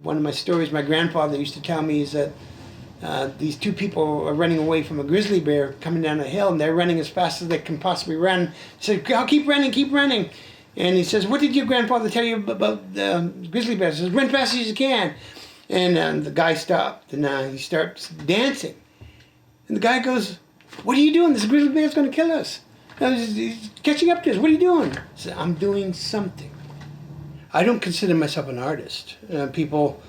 One of my stories my grandfather used to tell me is that these two people are running away from a grizzly bear coming down a hill, and they're running as fast as they can possibly run. He said, "Oh, keep running, keep running." And he says, "What did your grandfather tell you about grizzly bears?" He says, "Run fast as you can." And the guy stopped, and he starts dancing. And the guy goes, "What are you doing? This grizzly bear's going to kill us. He's catching up to us. What are you doing?" I said, "I'm doing something." I don't consider myself an artist. People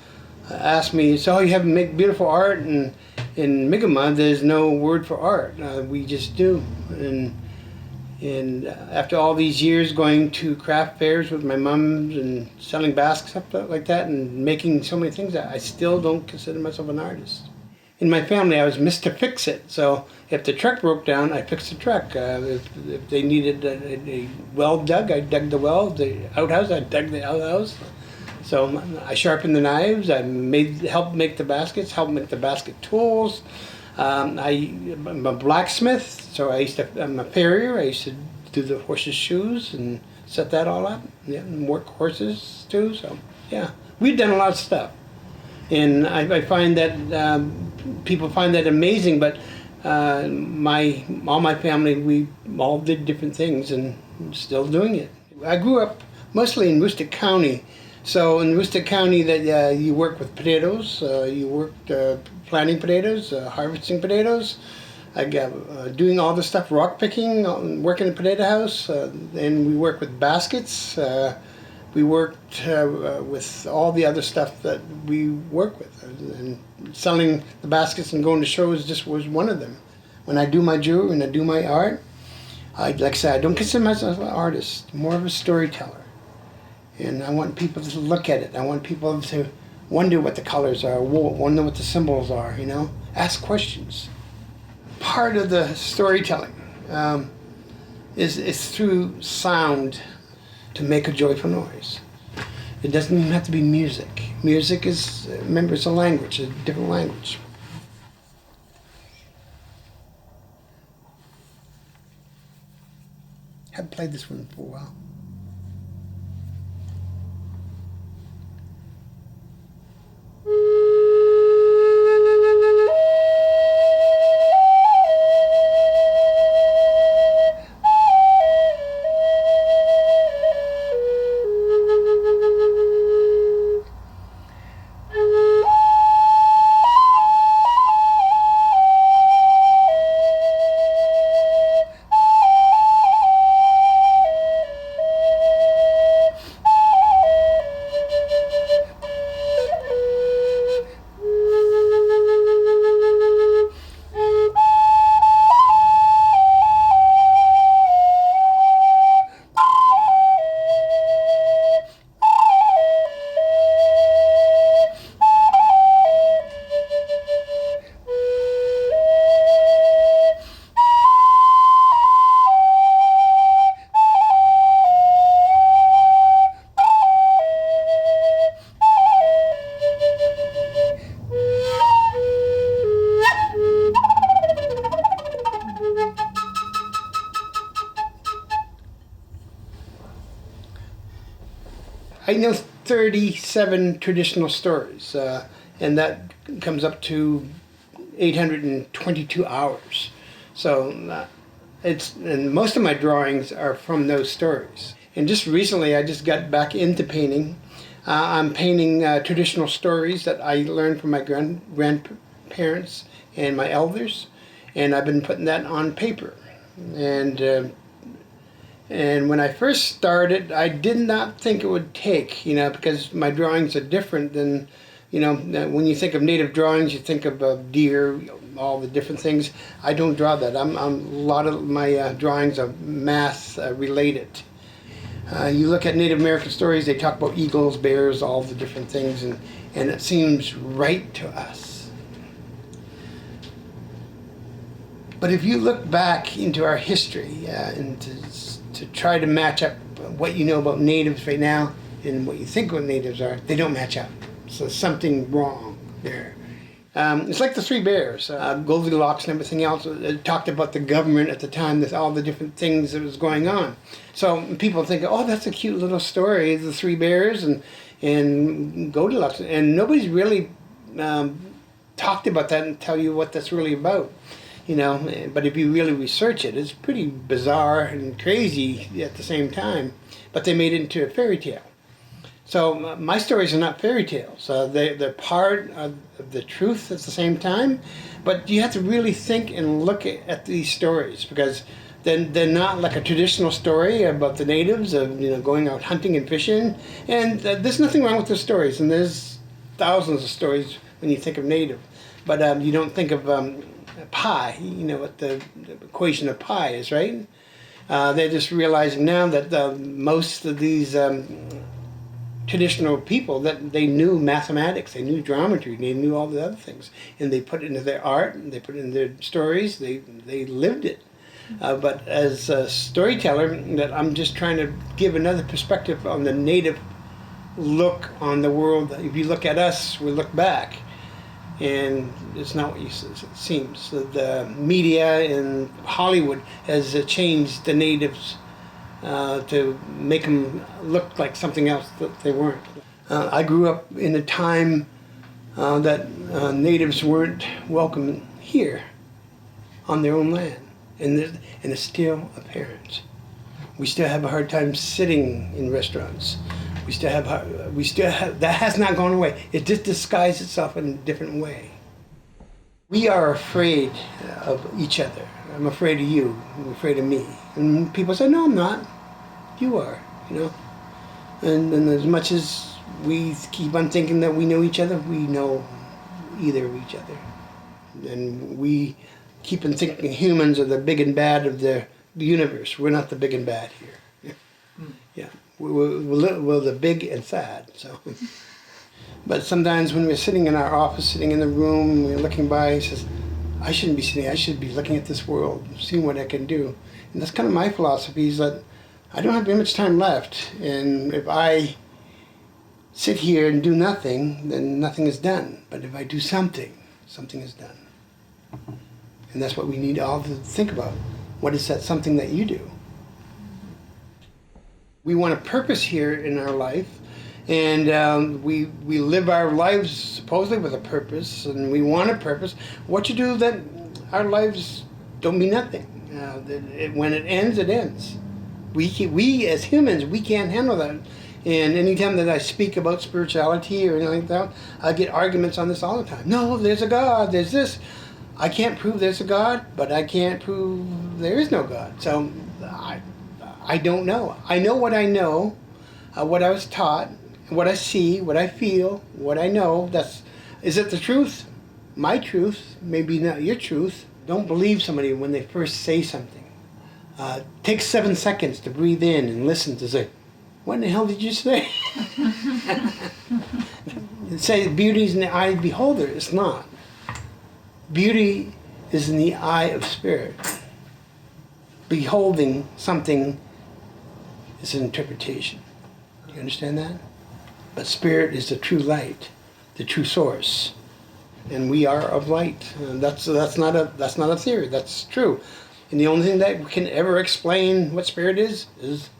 ask me, "So you have to make beautiful art?" And in Mi'kmaq, there's no word for art. We just do. And after all these years going to craft fairs with my mums and selling baskets, stuff like that, and making so many things, I still don't consider myself an artist. In my family, I was Mr. Fix-It. So if the truck broke down, I fixed the truck. If they needed a well dug, I dug the well. The outhouse, I dug the outhouse. So I sharpened the knives. I helped make the baskets, helped make the basket tools. I'm a blacksmith, so I'm a farrier. I used to do the horses' shoes and set that all up. Yeah, and work horses too. So yeah, we've done a lot of stuff, and I find that people find that amazing. But all my family, we all did different things, and still doing it. I grew up mostly in Aroostook County. So in Aroostook County, that you work with potatoes, you worked planting potatoes, harvesting potatoes, doing all the stuff, rock picking, working in a potato house, and we work with baskets. We worked with all the other stuff that we work with, and selling the baskets and going to shows just was one of them. When I do my jewelry and I do my art, like I said, I don't consider myself an artist, more of a storyteller. And I want people to look at it. I want people to wonder what the colors are, wonder what the symbols are, ask questions. Part of the storytelling is through sound to make a joyful noise. It doesn't even have to be music. Music is, remember, it's a language, a different language. I haven't played this one for a while. I know 37 traditional stories, and that comes up to 822 hours. So and most of my drawings are from those stories. And just recently, I just got back into painting. I'm painting traditional stories that I learned from my grandparents and my elders, and I've been putting that on paper. And when I first started, I did not think it would take, because my drawings are different than, when you think of native drawings, you think of deer, all the different things. I don't draw that. A lot of my drawings are math related. You look at Native American stories, they talk about eagles, bears, all the different things, and it seems right to us. But if you look back into our history and to try to match up what you know about natives right now and what you think what natives are, they don't match up. So there's something wrong there. It's like the Three Bears, Goldilocks and everything else. It talked about the government at the time, all the different things that was going on. So people think, oh, that's a cute little story, the Three Bears, and and Goldilocks, and nobody's really talked about that and tell you what that's really about, you know. But if you really research it, it's pretty bizarre and crazy at the same time. But they made it into a fairy tale. So my stories are not fairy tales. They're part of the truth at the same time. But you have to really think and look at these stories, because they're not like a traditional story about the natives of, you know, going out hunting and fishing. And there's nothing wrong with the stories. And there's thousands of stories when you think of native. But you don't think of pie, you know what the equation of pie is, right? They're just realizing now that most of these traditional people, that they knew mathematics, they knew geometry, they knew all the other things, and they put it into their art, and they put it in their stories. They lived it. But as a storyteller, that I'm just trying to give another perspective on the native look on the world. If you look at us, we look back, and it's not what it seems. The media in Hollywood has changed the natives to make them look like something else that they weren't. I grew up in a time that natives weren't welcome here on their own land, and it's still apparent. We still have a hard time sitting in restaurants. We still have that has not gone away. It just disguised itself in a different way. We are afraid of each other. I'm afraid of you. I'm afraid of me. And people say, no, I'm not. You are, you know. And as much as we keep on thinking that we know each other, we know either of each other. And we keep on thinking humans are the big and bad of the universe. We're not the big and bad here. Yeah. We're the big and sad. So. But sometimes when we're sitting in our office, sitting in the room, we're looking by, he says, I shouldn't be sitting, I should be looking at this world, seeing what I can do. And that's kind of my philosophy, is that I don't have very much time left. And if I sit here and do nothing, then nothing is done. But if I do something, something is done. And that's what we need all to think about. What is that something that you do? We want a purpose here in our life. And we live our lives supposedly with a purpose, and we want a purpose. What you do that our lives don't mean nothing. When it ends, it ends. We as humans, we can't handle that. And anytime that I speak about spirituality or anything like that, I get arguments on this all the time. No, there's a God, there's this. I can't prove there's a God, but I can't prove there is no God. So I don't know. I know, what I was taught, what I see, what I feel, what I know. Is it the truth? My truth, maybe not your truth. Don't believe somebody when they first say something. Take 7 seconds to breathe in and listen to say, what in the hell did you say? Say beauty is in the eye of the beholder. It's not. Beauty is in the eye of spirit. Beholding something is an interpretation. Do you understand that? But spirit is the true light, the true source, and we are of light. And that's not a theory. That's true. And the only thing that can ever explain what spirit is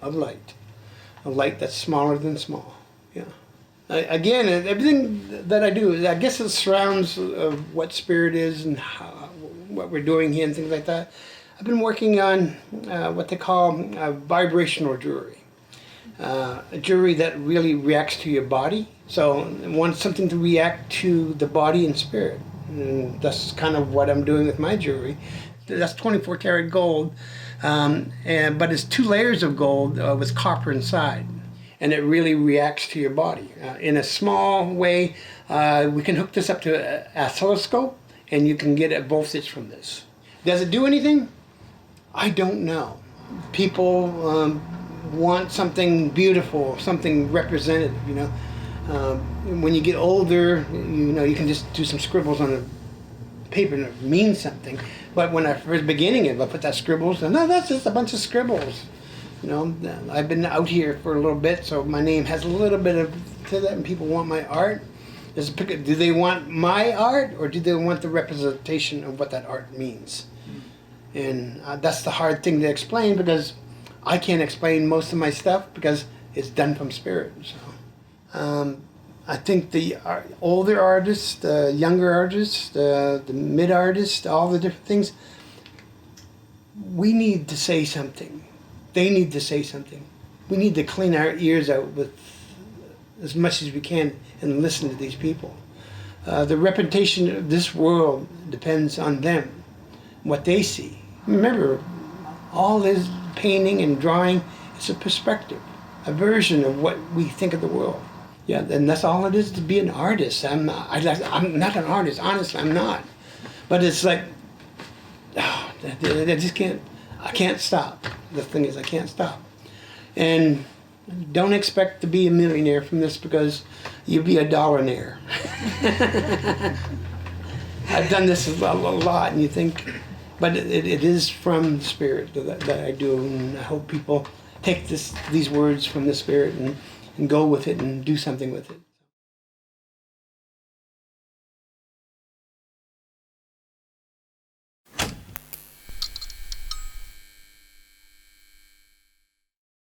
of light, a light that's smaller than small. Yeah. Again, everything that I do, I guess it surrounds of what spirit is and what we're doing here and things like that. I've been working on what they call vibrational jewelry. A jewelry that really reacts to your body. So I want something to react to the body and spirit. And that's kind of what I'm doing with my jewelry. That's 24 karat gold, but it's 2 layers of gold with copper inside. And it really reacts to your body. In a small way, we can hook this up to an oscilloscope, and you can get a voltage from this. Does it do anything? I don't know. People want something beautiful, something representative, you know. When you get older, you know, you can just do some scribbles on a paper and it means something. But when I was beginning it, I put that scribbles, and no, that's just a bunch of scribbles. You know, I've been out here for a little bit, so my name has a little bit of to that, and people want my art. Do they want my art, or do they want the representation of what that art means? And that's the hard thing to explain, because I can't explain most of my stuff because it's done from spirit. So I think the older artists, the younger artists, the mid artists, all the different things, we need to say something. They need to say something. We need to clean our ears out with as much as we can and listen to these people. The reputation of this world depends on them, what they see. Remember, all this painting and drawing is a perspective, a version of what we think of the world. Yeah, and that's all it is to be an artist. I'm not an artist. Honestly, I'm not. But it's like, I just can't. I can't stop. The thing is, I can't stop. And don't expect to be a millionaire from this, because you'll be a dollar-naire. I've done this a lot, and you think, but it is from the Spirit that I do, and I hope people take these words from the Spirit and go with it and do something with it.